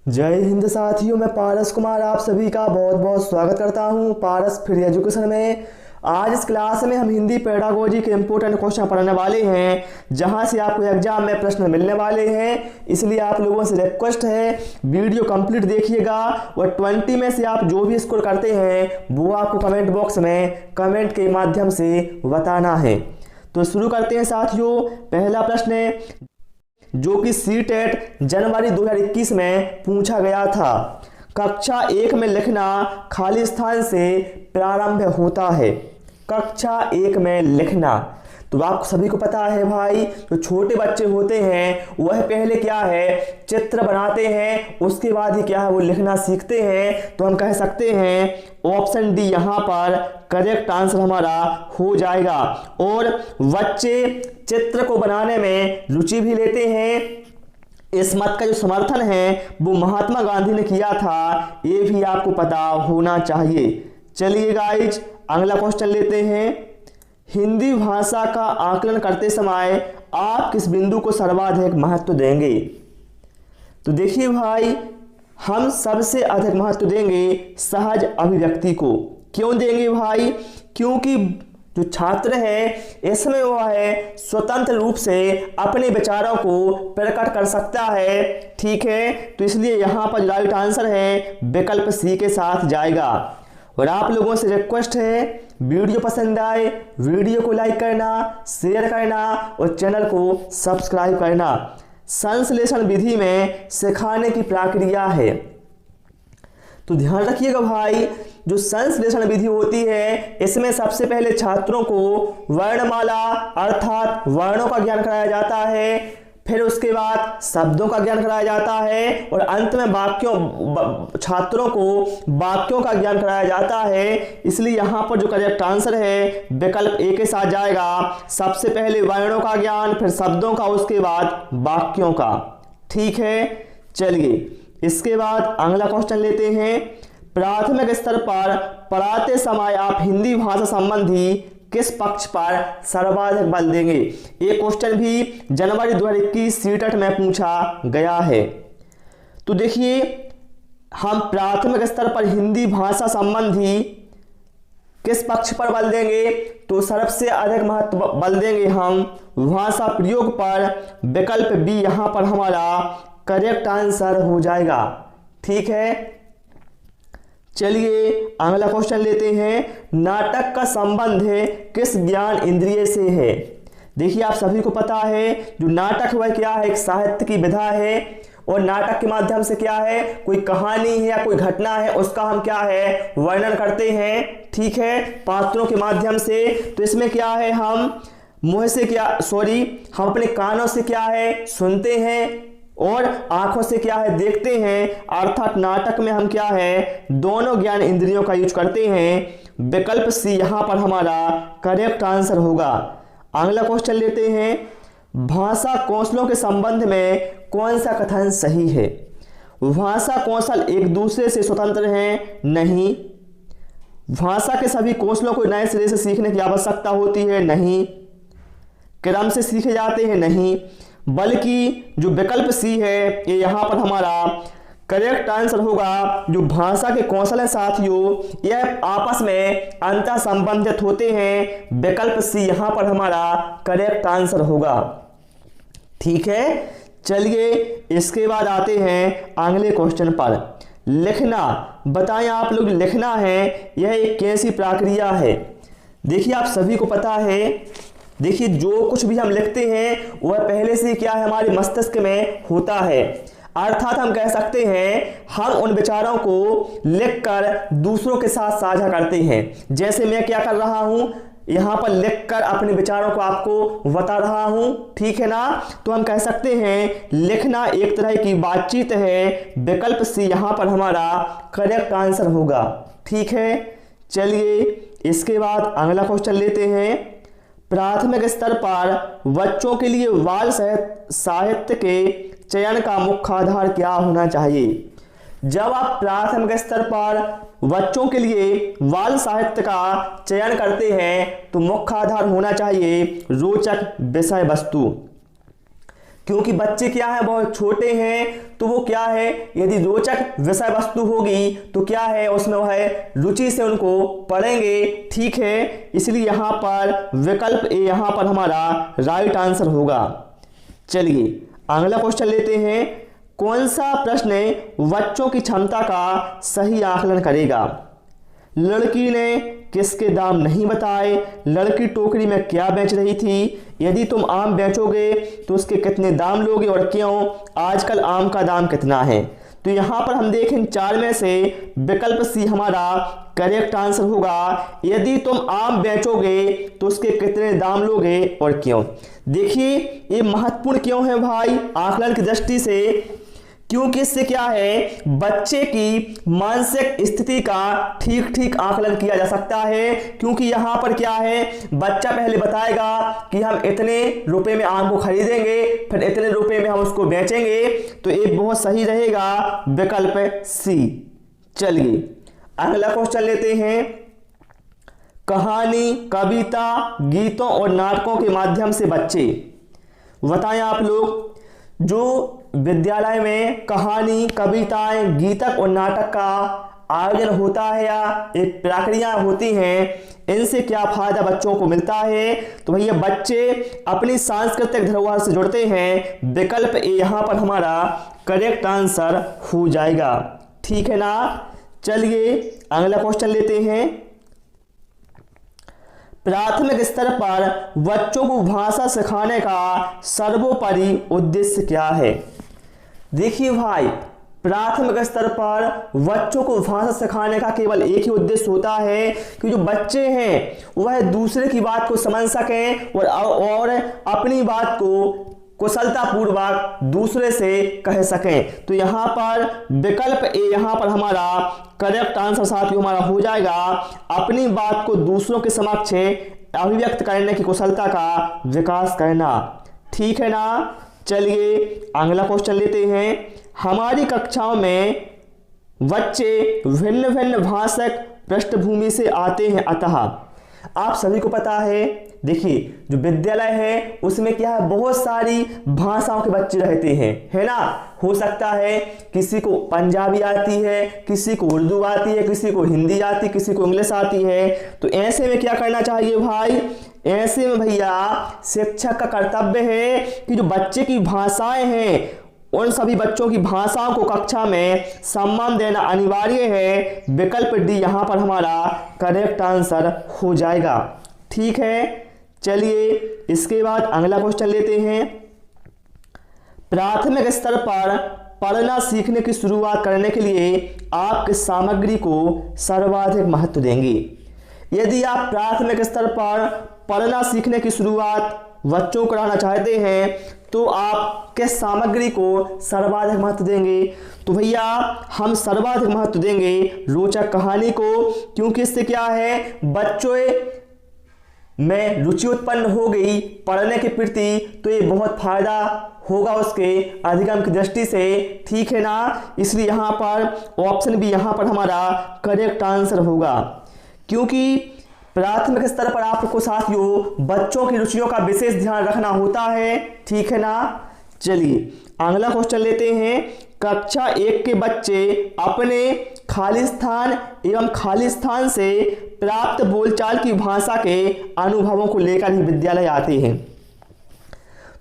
जय हिंद साथियों, मैं पारस कुमार आप सभी का बहुत बहुत स्वागत करता हूं पारस फ्री एजुकेशन में। आज इस क्लास में हम हिंदी पेडागोजी के इम्पोर्टेंट क्वेश्चन पढ़ने वाले हैं, जहां से आपको एग्जाम में प्रश्न मिलने वाले हैं। इसलिए आप लोगों से रिक्वेस्ट है, वीडियो कंप्लीट देखिएगा और 20 में से आप जो भी स्कोर करते हैं वो आपको कमेंट बॉक्स में कमेंट के माध्यम से बताना है। तो शुरू करते हैं साथियों। पहला प्रश्न है जो कि सीटेट जनवरी 2021 में पूछा गया था। कक्षा 1 में लिखना खाली स्थान से प्रारंभ होता है। कक्षा 1 में लिखना, तो आप सभी को पता है भाई, जो छोटे बच्चे होते हैं वह पहले क्या है, चित्र बनाते हैं, उसके बाद ही क्या है वो लिखना सीखते हैं। तो हम कह सकते हैं ऑप्शन डी यहाँ पर करेक्ट आंसर हमारा हो जाएगा। और बच्चे चित्र को बनाने में रुचि भी लेते हैं। इस मत का जो समर्थन है वो महात्मा गांधी ने किया था, ये भी आपको पता होना चाहिए। चलिए गाइज अगला क्वेश्चन लेते हैं। हिंदी भाषा का आकलन करते समय आप किस बिंदु को सर्वाधिक महत्व देंगे? तो देखिए भाई, हम सबसे अधिक महत्व देंगे सहज अभिव्यक्ति को। क्यों देंगे भाई? क्योंकि जो छात्र है इसमें वह है स्वतंत्र रूप से अपने विचारों को प्रकट कर सकता है। ठीक है, तो इसलिए यहाँ पर राइट आंसर है विकल्प सी के साथ जाएगा। और आप लोगों से रिक्वेस्ट है, वीडियो पसंद आए वीडियो को लाइक करना, शेयर करना और चैनल को सब्सक्राइब करना। संश्लेषण विधि में सिखाने की प्रक्रिया है, तो ध्यान रखिएगा भाई। जो संश्लेषण विधि होती है इसमें सबसे पहले छात्रों को वर्णमाला अर्थात वर्णों का ज्ञान कराया जाता है, फिर उसके बाद शब्दों का ज्ञान कराया जाता है और अंत में छात्रों को वाक्यों का ज्ञान कराया जाता है। इसलिए यहाँ पर जो करेक्ट आंसर है विकल्प ए के साथ जाएगा। सबसे पहले वर्णों का ज्ञान, फिर शब्दों का, उसके बाद वाक्यों का। ठीक है, चलिए इसके बाद अगला क्वेश्चन लेते हैं। प्राथमिक स्तर पर पढ़ाते समय आप हिंदी भाषा संबंधी किस पक्ष पर सर्वाधिक बल देंगे? ये क्वेश्चन भी जनवरी 2021 सीटेट में पूछा गया है। तो देखिए, हम प्राथमिक स्तर पर हिंदी भाषा संबंधी किस पक्ष पर बल देंगे? तो सबसे अधिक महत्व बल देंगे हम भाषा प्रयोग पर। विकल्प बी यहाँ पर हमारा करेक्ट आंसर हो जाएगा। ठीक है, चलिए अगला क्वेश्चन लेते हैं। नाटक का संबंध है किस ज्ञान इंद्रिय से है? देखिए आप सभी को पता है जो नाटक वह क्या है, एक साहित्य की विधा है और नाटक के माध्यम से क्या है, कोई कहानी है या कोई घटना है उसका हम क्या है वर्णन करते हैं। ठीक है, पात्रों के माध्यम से। तो इसमें क्या है, हम मुंह से हम अपने कानों से क्या है सुनते हैं और आंखों से क्या है देखते हैं। अर्थात नाटक में हम क्या है दोनों ज्ञान इंद्रियों का यूज करते हैं। विकल्प सी यहाँ पर हमारा करेक्ट आंसर होगा। अगला क्वेश्चन लेते हैं। भाषा कौशलों के संबंध में कौन सा कथन सही है? भाषा कौशल एक दूसरे से स्वतंत्र हैं? नहीं। भाषा के सभी कौशलों को नए सिरे से सीखने की आवश्यकता होती है? नहीं। क्रम से सीखे जाते हैं? नहीं। बल्कि जो विकल्प सी है ये यहाँ पर हमारा करेक्ट आंसर होगा। जो भाषा के कौशल है साथियों, यह आपस में अंतर संबंधित होते हैं। विकल्प सी यहाँ पर हमारा करेक्ट आंसर होगा। ठीक है, चलिए इसके बाद आते हैं अगले क्वेश्चन पर। लिखना, बताएं आप लोग लिखना है यह एक कैसी प्रक्रिया है? देखिए आप सभी को पता है, देखिए जो कुछ भी हम लिखते हैं वह पहले से क्या है हमारे मस्तिष्क में होता है। अर्थात हम कह सकते हैं हम उन विचारों को लिखकर दूसरों के साथ साझा करते हैं। जैसे मैं क्या कर रहा हूं, यहाँ पर लिखकर अपने विचारों को आपको बता रहा हूं। ठीक है ना, तो हम कह सकते हैं लिखना एक तरह की बातचीत है। विकल्प सी यहाँ पर हमारा करेक्ट आंसर होगा। ठीक है, चलिए इसके बाद अगला क्वेश्चन लेते हैं। प्राथमिक स्तर पर बच्चों के लिए बाल साहित्य के चयन का मुख्य आधार क्या होना चाहिए? जब आप प्राथमिक स्तर पर बच्चों के लिए बाल साहित्य का चयन करते हैं तो मुख्य आधार होना चाहिए रोचक विषय वस्तु। क्योंकि बच्चे क्या है, बहुत छोटे हैं, तो वो क्या है, यदि रोचक विषय वस्तु होगी तो क्या है, उसमें वह रुचि से उनको पढ़ेंगे। ठीक है, इसलिए यहाँ पर विकल्प ए यहाँ पर हमारा राइट आंसर होगा। चलिए अगला क्वेश्चन लेते हैं। कौन सा प्रश्न बच्चों की क्षमता का सही आकलन करेगा? लड़की ने किसके दाम नहीं बताए? लड़की टोकरी में क्या बेच रही थी? यदि तुम आम बेचोगे तो उसके कितने दाम लोगे और क्यों? आजकल आम का दाम कितना है? तो यहाँ पर हम देखें चार में से विकल्प सी हमारा करेक्ट आंसर होगा। यदि तुम आम बेचोगे तो उसके कितने दाम लोगे और क्यों? देखिए ये महत्वपूर्ण क्यों है भाई आकलन की दृष्टि से, क्योंकि इससे क्या है, बच्चे की मानसिक स्थिति का ठीक ठीक आकलन किया जा सकता है। क्योंकि यहाँ पर क्या है, बच्चा पहले बताएगा कि हम इतने रुपए में आम को खरीदेंगे, फिर इतने रुपए में हम उसको बेचेंगे, तो ये बहुत सही रहेगा विकल्प सी। चलिए अगला क्वेश्चन लेते हैं। कहानी, कविता, गीतों और नाटकों के माध्यम से बच्चे, बताएं आप लोग, जो विद्यालय में कहानी, कविताएं, गीतक और नाटक का आयोजन होता है या एक प्रक्रिया होती हैं, इनसे क्या फायदा बच्चों को मिलता है? तो भैया बच्चे अपनी सांस्कृतिक धरोहर से जुड़ते हैं। विकल्प ए यहाँ पर हमारा करेक्ट आंसर हो जाएगा। ठीक है ना। चलिए अगला क्वेश्चन लेते हैं। प्राथमिक स्तर पर बच्चों को भाषा सिखाने का सर्वोपरि उद्देश्य क्या है? देखिए भाई, प्राथमिक स्तर पर बच्चों को भाषा सिखाने का केवल एक ही उद्देश्य होता है कि जो बच्चे हैं वह दूसरे की बात को समझ सकें और अपनी बात को कुशलतापूर्वक दूसरे से कह सकें। तो यहाँ पर विकल्प ए यहाँ पर हमारा करेक्ट आंसर साथियों हमारा हो जाएगा, अपनी बात को दूसरों के समक्ष अभिव्यक्त करने की कुशलता का विकास करना। ठीक है ना। चलिए अगला क्वेश्चन लेते हैं। हमारी कक्षाओं में बच्चे भिन्न भिन्न भाषक पृष्ठभूमि से आते हैं, अतः आप सभी को पता है, देखिए जो विद्यालय है उसमें क्या है, बहुत सारी भाषाओं के बच्चे रहते हैं, है ना। हो सकता है किसी को पंजाबी आती है, किसी को उर्दू आती है, किसी को हिंदी आती, किसी को इंग्लिश आती है। तो ऐसे में क्या करना चाहिए भाई, ऐसे में भैया शिक्षक का कर्तव्य है कि जो बच्चे की भाषाएं हैं उन सभी बच्चों की भाषाओं को कक्षा में सम्मान देना अनिवार्य है। विकल्प डी यहाँ पर हमारा करेक्ट आंसर हो जाएगा। ठीक है। चलिए इसके बाद अगला क्वेश्चन लेते हैं। प्राथमिक स्तर पर पढ़ना सीखने की शुरुआत करने के लिए आप किस सामग्री को सर्वाधिक महत्व देंगे? यदि आप प्राथमिक स्तर पर पढ़ना सीखने की शुरुआत बच्चों को कराना चाहते हैं तो आप किस सामग्री को सर्वाधिक महत्व देंगे? तो भैया हम सर्वाधिक महत्व देंगे रोचक कहानी को, क्योंकि इससे क्या है, बच्चों में रुचि उत्पन्न हो गई पढ़ने के प्रति, तो ये बहुत फायदा होगा उसके अधिगम की दृष्टि से। ठीक है ना। इसलिए यहाँ पर ऑप्शन बी यहाँ पर हमारा करेक्ट आंसर होगा, क्योंकि प्राथमिक स्तर पर आपको साथियों बच्चों की रुचियों का विशेष ध्यान रखना होता है। ठीक है ना। चलिए अगला क्वेश्चन लेते हैं। कक्षा 1 के बच्चे अपने खालिस्तान एवं खालिस्तान से प्राप्त बोलचाल की भाषा के अनुभवों को लेकर ही विद्यालय आते हैं।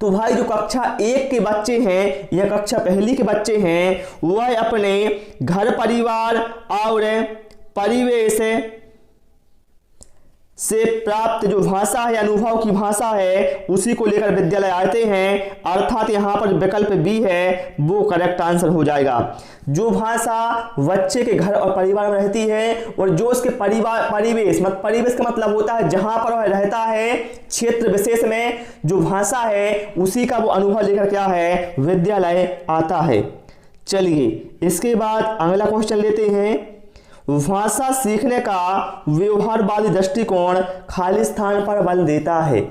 तो भाई जो कक्षा 1 के बच्चे हैं या कक्षा पहली के बच्चे हैं, वह अपने घर परिवार और परिवेश से प्राप्त जो भाषा है, अनुभव की भाषा है, उसी को लेकर विद्यालय आते हैं। अर्थात यहाँ पर विकल्प बी है वो करेक्ट आंसर हो जाएगा। जो भाषा बच्चे के घर और परिवार में रहती है और जो उसके परिवेश का मतलब होता है जहाँ पर वह रहता है, क्षेत्र विशेष में जो भाषा है उसी का वो अनुभव लेकर क्या है विद्यालय आता है। चलिए इसके बाद अगला क्वेश्चन लेते हैं। भाषा सीखने का व्यवहारवादी दृष्टिकोण खालिस्तान पर बल देता है।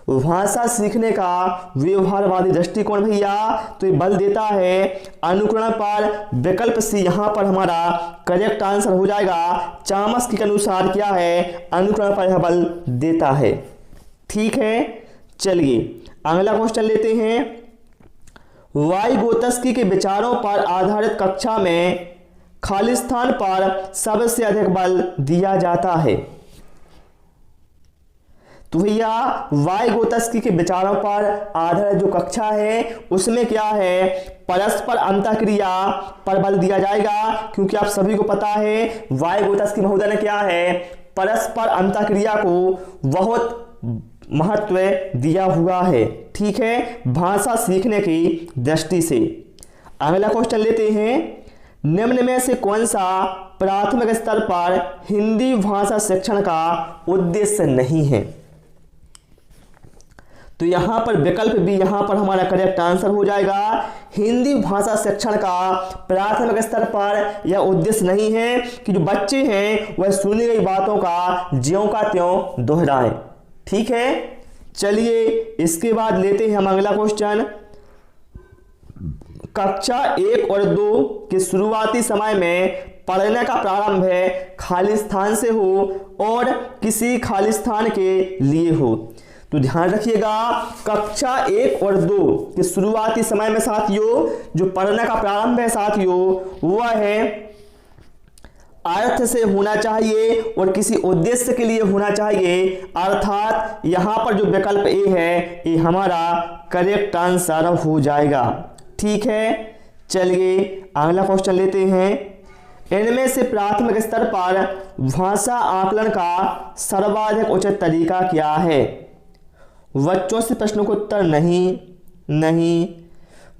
भाषा सीखने का व्यवहारवादी दृष्टिकोण भैया तो ये बल देता है अनुकरण पर। विकल्प सी यहाँ पर हमारा करेक्ट आंसर हो जाएगा। चामस्की के अनुसार क्या है, अनुकरण पर यह बल देता है। ठीक है। चलिए अगला क्वेश्चन लेते हैं। वाइगोत्स्की के विचारों पर आधारित कक्षा में खालिस्तान पर सबसे अधिक बल दिया जाता है। तो भैया वाइगोत्स्की के विचारों पर आधारित जो कक्षा है उसमें क्या है, परस्पर अंतःक्रिया पर बल दिया जाएगा, क्योंकि आप सभी को पता है वाइगोत्स्की महोदय ने क्या है, परस्पर अंतःक्रिया को बहुत महत्व दिया हुआ है। ठीक है, भाषा सीखने की दृष्टि से। अगला क्वेश्चन लेते हैं, निम्न में से कौन सा प्राथमिक स्तर पर हिंदी भाषा शिक्षण का उद्देश्य नहीं है। तो यहां पर विकल्प बी यहां पर हमारा करेक्ट आंसर हो जाएगा। हिंदी भाषा शिक्षण का प्राथमिक स्तर पर यह उद्देश्य नहीं है कि जो बच्चे हैं वह सुनी गई बातों का ज्यों का त्यों दोहराएं। ठीक है, चलिए इसके बाद लेते हैं हम अगला क्वेश्चन। कक्षा 1 और 2 के शुरुआती समय में पढ़ने का प्रारंभ है खालिस्तान से हो और किसी खालिस्तान के लिए हो। तो ध्यान रखिएगा, कक्षा 1 और 2 के शुरुआती समय में साथियों जो पढ़ने का प्रारंभ है साथियों वह है अर्थ से होना चाहिए और किसी उद्देश्य के लिए होना चाहिए, अर्थात यहां पर जो विकल्प ए है ये हमारा करेक्ट आंसर हो जाएगा। ठीक है, चलिए अगला क्वेश्चन लेते हैं। इनमें से प्राथमिक स्तर पर भाषा आकलन का सर्वाधिक उचित तरीका क्या है। बच्चों से प्रश्नों को उत्तर नहीं,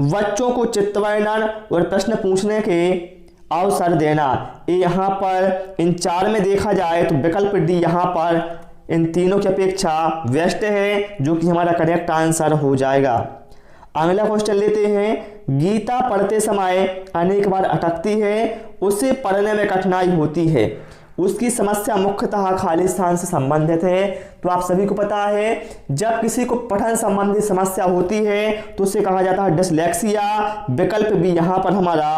बच्चों को चित्रवर्णन और प्रश्न पूछने के अवसर देना। ये यहाँ पर इन 4 में देखा जाए तो विकल्प डी यहाँ पर इन तीनों की अपेक्षा बेस्ट है, जो कि हमारा करेक्ट आंसर हो जाएगा। अगला क्वेश्चन लेते हैं, गीता पढ़ते समय अनेक बार अटकती है, उसे पढ़ने में कठिनाई होती है, उसकी समस्या मुख्यतः खालिस्तान से संबंधित है। तो आप सभी को पता है जब किसी को पठन संबंधी समस्या होती है तो उसे कहा जाता है डिसलेक्सिया। विकल्प भी यहाँ पर हमारा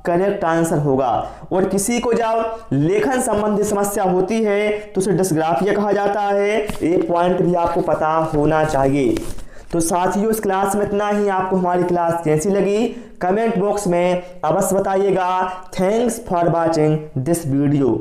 करेक्ट आंसर होगा। और किसी को जब लेखन संबंधी समस्या होती है तो उसे डिस्ग्राफिया कहा जाता है। एक पॉइंट भी आपको पता होना चाहिए। तो साथियों इस क्लास में इतना ही। आपको हमारी क्लास कैसी लगी कमेंट बॉक्स में अवश्य बताइएगा। Thanks for watching this video.